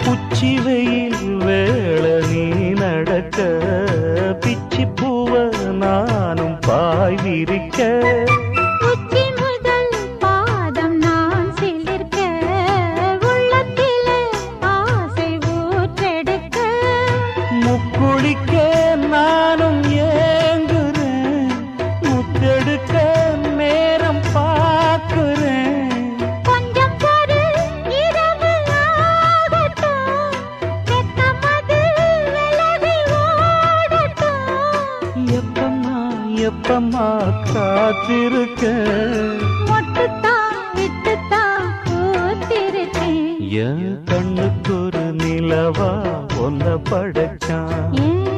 உச்சி வெயில் வேள நீ நடக்க பிச்சி பூவ நானும் பாய் விரிக்க உச்சி முதல் பாதம் நான் சிலிர்க்க உள்ளத்திலே ஆசை ஊற்றெடுக்க முக்குளிக்க நானும் ஏங்குறேன் முத்தெடுக்க நேரம் பார்க்கிறேன் கொஞ்சம் பொறு இரவு ஆகட்டும் வெக்கமது விலகி ஓடட்டும் எப்பமா காத்திருக்க மொட்டுத்தான் விட்டுத்தான் பூத்திருக்கேன் என் கண்ணுக்கு ஒரு நிலவா ஒன்ன படைச்சான் ஏன்